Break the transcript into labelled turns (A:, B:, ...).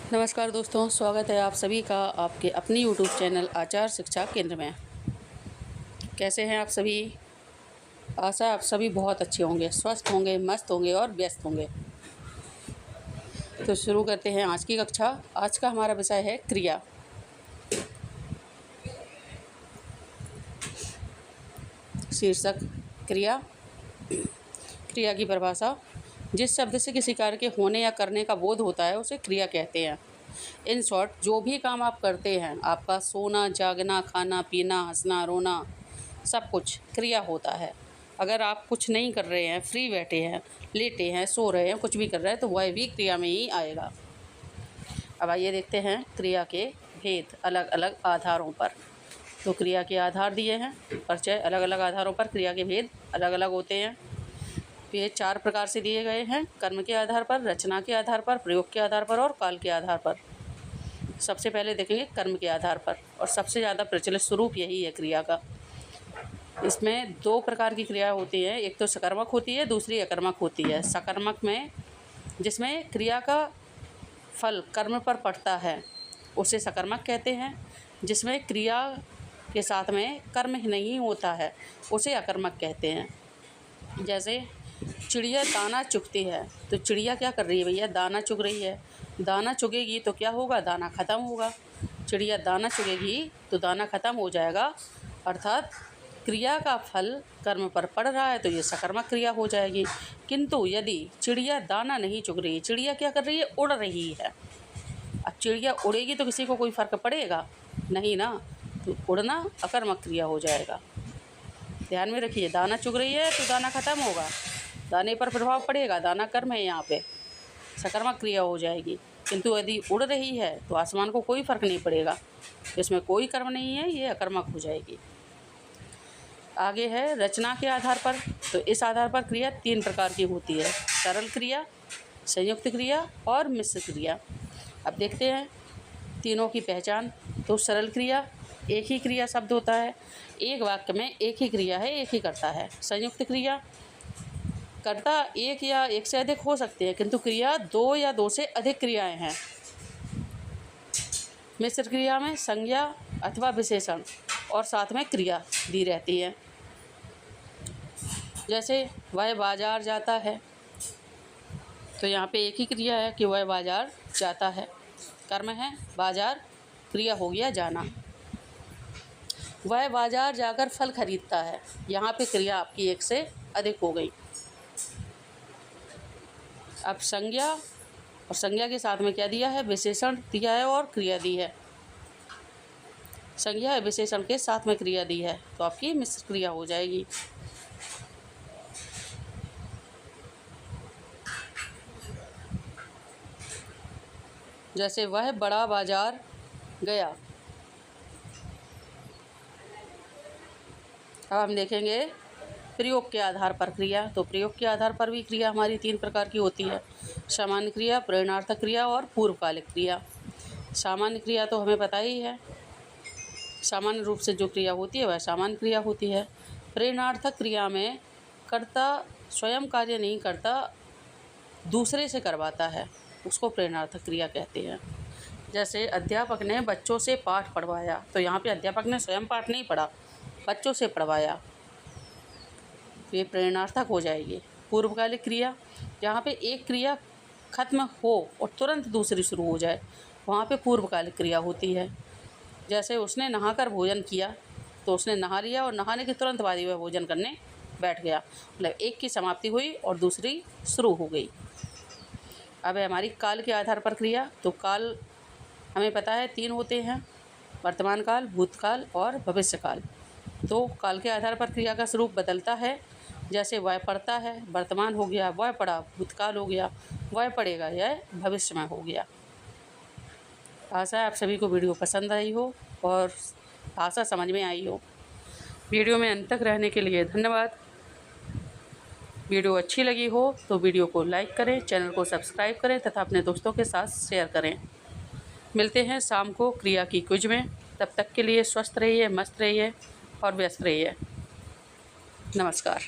A: नमस्कार दोस्तों, स्वागत है आप सभी का आपके अपनी यूट्यूब चैनल आचार शिक्षा केंद्र में। कैसे हैं आप सभी? आशा आप सभी बहुत अच्छे होंगे, स्वस्थ होंगे, मस्त होंगे और व्यस्त होंगे। तो शुरू करते हैं आज की कक्षा। आज का हमारा विषय है क्रिया। शीर्षक क्रिया। क्रिया की परिभाषा: जिस शब्द से किसी कार्य के होने या करने का बोध होता है उसे क्रिया कहते हैं। इन शॉर्ट, जो भी काम आप करते हैं, आपका सोना, जागना, खाना पीना, हंसना, रोना, सब कुछ क्रिया होता है। अगर आप कुछ नहीं कर रहे हैं, फ्री बैठे हैं, लेटे हैं, सो रहे हैं, कुछ भी कर रहे हैं, तो वह भी क्रिया में ही आएगा। अब आइए देखते हैं क्रिया के भेद अलग अलग आधारों पर। तो क्रिया के आधार दिए हैं, परिचय। अलग अलग आधारों पर क्रिया के भेद अलग अलग होते हैं। ये 4 प्रकार से दिए गए हैं: कर्म के आधार पर, रचना के आधार पर, प्रयोग के आधार पर और काल के आधार पर। सबसे पहले देखेंगे कर्म के आधार पर, और सबसे ज़्यादा प्रचलित स्वरूप यही है क्रिया का। इसमें 2 प्रकार की क्रिया होती है, एक तो सकर्मक होती है, दूसरी अकर्मक होती है। सकर्मक में जिसमें क्रिया का फल कर्म पर पड़ता है उसे सकर्मक कहते हैं। जिसमें क्रिया के साथ में कर्म ही नहीं होता है उसे अकर्मक कहते हैं। जैसे चिड़िया दाना चुगती है, तो चिड़िया क्या कर रही है भैया? दाना चुग रही है। दाना चुगेगी तो क्या होगा? दाना ख़त्म होगा। चिड़िया दाना चुगेगी तो दाना ख़त्म हो जाएगा, अर्थात क्रिया का फल कर्म पर पड़ रहा है, तो ये सकर्मक क्रिया हो जाएगी। किंतु यदि चिड़िया दाना नहीं चुग रही, चिड़िया क्या कर रही है? उड़ रही है। अब चिड़िया उड़ेगी तो किसी को कोई फ़र्क पड़ेगा? नहीं ना, तो उड़ना अकर्मक क्रिया हो जाएगा। ध्यान में रखिए, दाना चुग रही है तो दाना ख़त्म होगा, दाने पर प्रभाव पड़ेगा, दाना कर्म है, यहाँ पे सकर्मक क्रिया हो जाएगी। किंतु यदि उड़ रही है तो आसमान को कोई फर्क नहीं पड़ेगा, इसमें कोई कर्म नहीं है, ये अकर्मक हो जाएगी। आगे है रचना के आधार पर। तो इस आधार पर क्रिया 3 प्रकार की होती है: सरल क्रिया, संयुक्त क्रिया और मिश्र क्रिया। अब देखते हैं तीनों की पहचान। तो सरल क्रिया, एक ही क्रिया शब्द होता है, एक वाक्य में एक ही क्रिया है, एक ही करता है। संयुक्त क्रिया, कर्ता एक या एक से अधिक हो सकते हैं, किंतु क्रिया 2 या 2 से अधिक क्रियाएं हैं। मिश्र क्रिया में संज्ञा अथवा विशेषण और साथ में क्रिया दी रहती है। जैसे वह बाजार जाता है, तो यहाँ पे एक ही क्रिया है कि वह बाजार जाता है, कर्म है बाजार, क्रिया हो गया जाना। वह बाजार जाकर फल खरीदता है, यहाँ पे क्रिया आपकी एक से अधिक हो गई। अब संज्ञा, और संज्ञा के साथ में क्या दिया है? विशेषण दिया है और क्रिया दी है। संज्ञा विशेषण के साथ में क्रिया दी है, तो आपकी मिश्र क्रिया हो जाएगी। जैसे वह बड़ा बाजार गया। अब हम देखेंगे प्रयोग के आधार पर क्रिया। तो प्रयोग के आधार पर भी क्रिया हमारी 3 प्रकार की होती है: सामान्य क्रिया, प्रेरणार्थक क्रिया और पूर्वकालिक क्रिया। सामान्य क्रिया तो हमें पता ही है, सामान्य रूप से जो क्रिया होती है वह सामान्य क्रिया होती है। प्रेरणार्थक क्रिया में कर्ता स्वयं कार्य नहीं करता, दूसरे से करवाता है, उसको प्रेरणार्थक क्रिया कहते हैं। जैसे अध्यापक ने बच्चों से पाठ पढ़वाया, तो यहाँ पे अध्यापक ने स्वयं पाठ नहीं पढ़ा, बच्चों से पढ़वाया, तो ये प्रेरणार्थक हो जाएगी। पूर्वकालिक क्रिया, जहाँ पे एक क्रिया खत्म हो और तुरंत दूसरी शुरू हो जाए, वहाँ पे पूर्वकालिक क्रिया होती है। जैसे उसने नहाकर भोजन किया, तो उसने नहा लिया और नहाने के तुरंत बाद ही वह भोजन करने बैठ गया, मतलब एक की समाप्ति हुई और दूसरी शुरू हो गई। अब है हमारी काल के आधार पर क्रिया। तो काल हमें पता है 3 होते हैं: वर्तमान काल, भूतकाल और भविष्यकाल। तो काल के आधार पर क्रिया का स्वरूप बदलता है। जैसे वह पढ़ता है, वर्तमान हो गया, वह पढ़ा, भूतकाल हो गया, वह पढ़ेगा, यह भविष्य में हो गया। आशा है आप सभी को वीडियो पसंद आई हो और भाषा समझ में आई हो। वीडियो में अंत तक रहने के लिए धन्यवाद। वीडियो अच्छी लगी हो तो वीडियो को लाइक करें, चैनल को सब्सक्राइब करें तथा अपने दोस्तों के साथ शेयर करें। मिलते हैं शाम को क्रिया की क्विज में। तब तक के लिए स्वस्थ रहिए, मस्त रहिए और व्यस्त रहिए। नमस्कार।